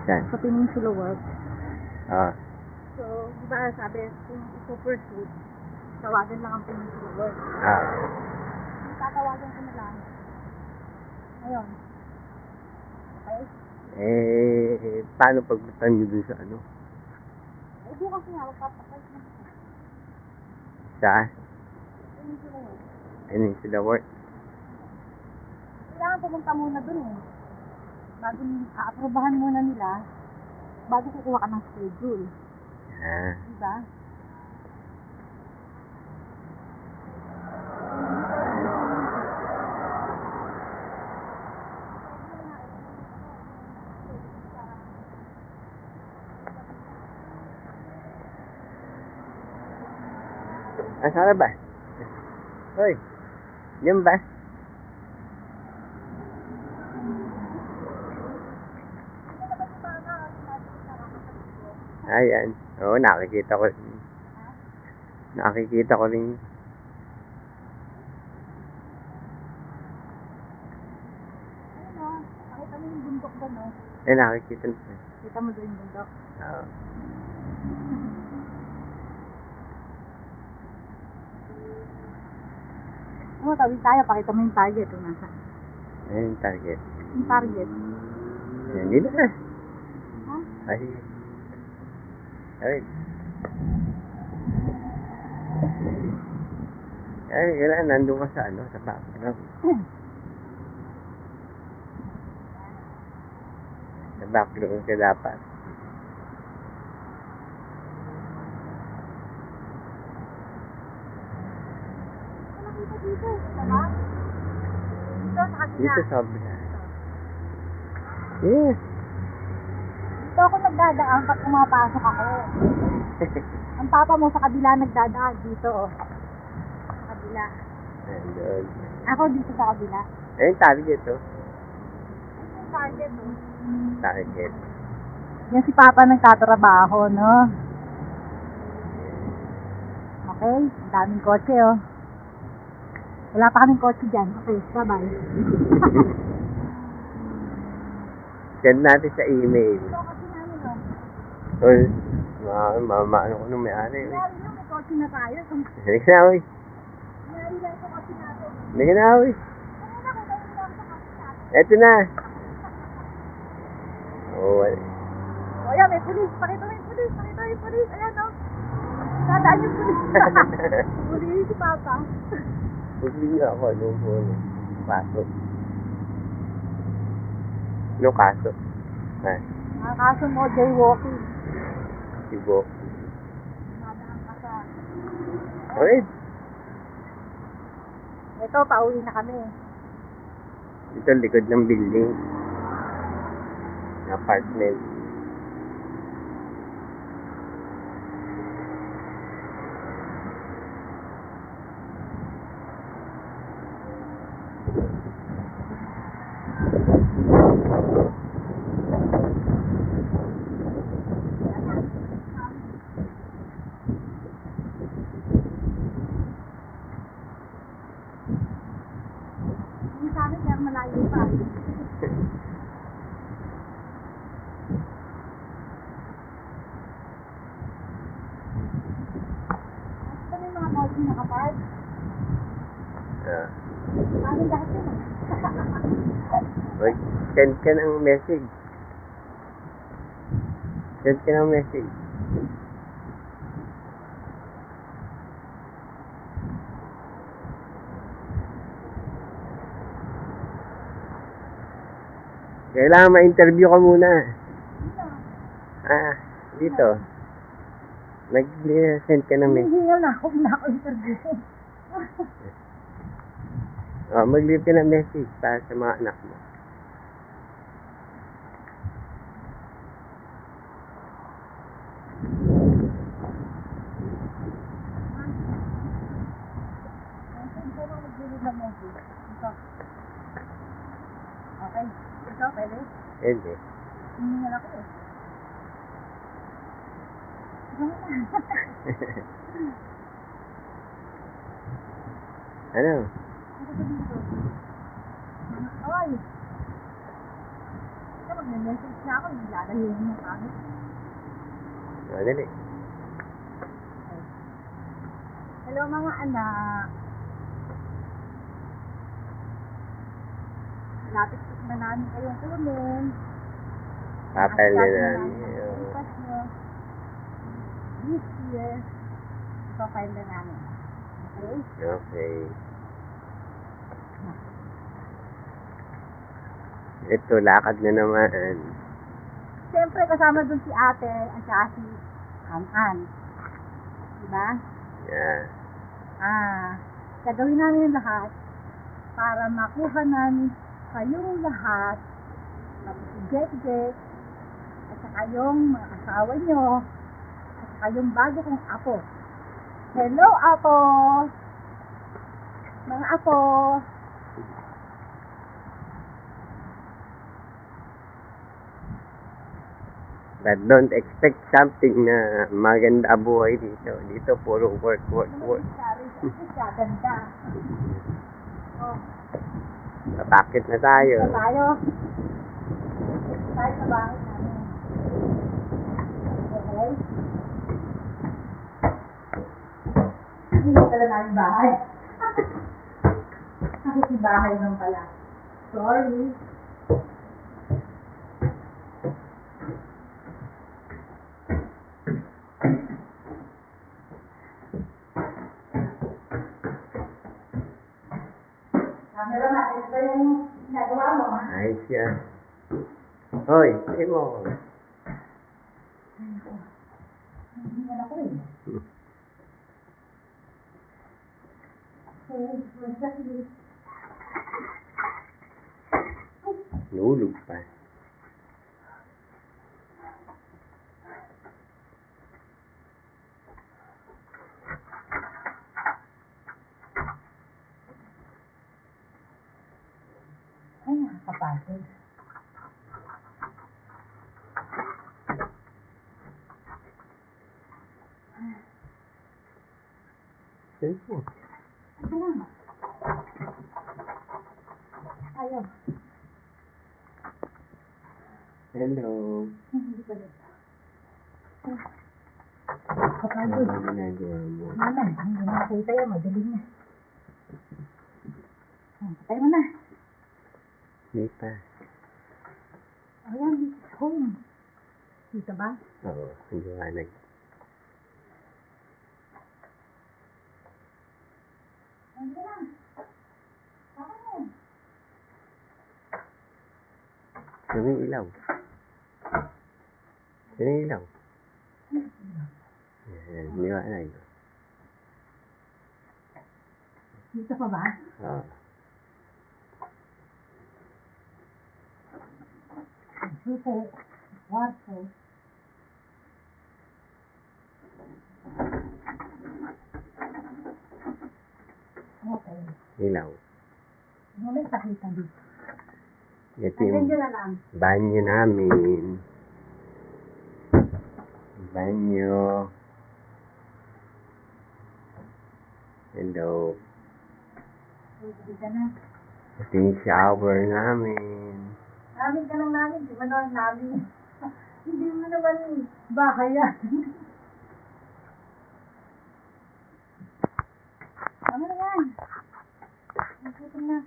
Saan? Sa Peninsula Work. Ah. So, di ba sabi, kung i-pursuit, tawagan lang ang Peninsula Work. Ah. Tatawagan ko na lang. Ngayon. Okay? Paano pagpunta nyo dun sa ano? Eh, di kasi nga, magpapakay na. Saan? Peninsula Work. Peninsula Work? Kailangan pumunta muna dun eh. Bago aaprobahan muna nila, bago kukuha ka ng schedule. Ah. Diba? Sana ba? Hoy. Yan ba? Ayan. Oo, nakikita ko. Nakikita ko rin. Ano? Pakita mo yung bundok doon, no? Nakikita ko. Kita mo doon yung bundok. Oo. Ano, tawid tayo. Pakita mo yung target. Nasa. Ayan yung target. Yung target. Ayan, dito na. Ha? Ay. Ay. Ay, kailangan nandun ka sa ano, sa background. Sa background ka dapat. Nakita dito. Tama? Dito, sa kabila. Dito sa kabila. Yes. Dito ako nagdadaan pag pumapasok ako. Ang papa mo sa kabila nagdadaan. Dito, oh. Sa kabila. Andun. Ako dito sa kabila. Ayun, target, oh. Ito yung target, oh. Target. Yan si papa nagtatrabaho, no? Okay, ang daming kotse, oh. Wala pa kaming kotse dyan. Okay, bye-bye. Send natin sa email. Ito kasi namin, oh. Oy, ano ko nung may-ari. Nangyari nyo, may kotse na tayo. Hindi ka na, oy. Nangyari lang ito kasi natin. Hindi ka na, oy. Kanina ko tayo lang sa kotse natin. Eto na. Oh, O yan, may pulis. Pakita mo yung pulis. Pakita mo yung pulis. Ayan, oh. Dadaan yung pulis. Pulis si papa. Pagli nga ako, ano po, kaso. Ano kaso? Kaso mo, jaywalking. Sibo. Madaan ka sa... Oy, Ito, pauwi na kami. dito likod ng building. Apartment. Yung sa amin, kaya malayo pa. Ito na yung mga kotse nakapark. Amin lahat yun. Wag, send ka ng message. Send ka ng message. Kailangan ma-interview ka muna. Dito. Nag-send ka ng message. Hihingil na ako, interview. Mag-leave ka ng message para sa mga anak mo. Okay. Ito, pwede? Hindi. Hihingil ako eh. Ano? Ito dito. Ay! Ito, mag-message na ako, nilalayo mo kami. Dali. Hello mga anak. Lapit na namin kayong kunin. Papel na Namin namin. ang pass nyo. This year, ipapile na namin. Okay? Okay. Ito, lakad na naman. Siyempre, kasama dun si ate at saka si An-An. Diba? Yeah. Gagawin namin yung lahat para makuha namin kayong lahat, pati si Jek, at saka yung mga asawa nyo, at saka yung bago kong apo. Hello, apo! Mga apo! But don't expect something na maganda buhay dito. Dito, puro work. Ganda. Oh, Papakit na tayo. ito tayo. Tayo sa bahay namin. Okay? Hindi pala namin bahay. Nakikibahay lang pala. Sorry. Camera na, ito yung ginagawa mo, ha? Ayos yan. Hoy, sige mo. Hindi na ako eh. Okay, what's that? Nulog pa. Ay, nakakapagod. Sige mo. Ito lang. Ayaw. Hello. Hindi pa rin. Ano Kapagod. ba ginagawa mo? Malam, hindi na nakita yun. Madaling na. Patay mo na. Hindi pa. Ayan, this is home. Dito ba? Oo, hindi ka nag... Hindi na. Tama na yun. Sino yung ilaw? Sino yung ilaw? Yan, hindi ka nag... Dito pa ba? Oo. Dito. Kwarto. Okay. Ilaw. Ano may pakita dito? Ito Hanggang yung dyan na lang. banyo namin. Banyo. Hello. Dito na. Ito yung shower namin. Namin ka lang namin. Di ba naman namin? Hindi mo naman bahay yan. Ano na yan? Nagutom na.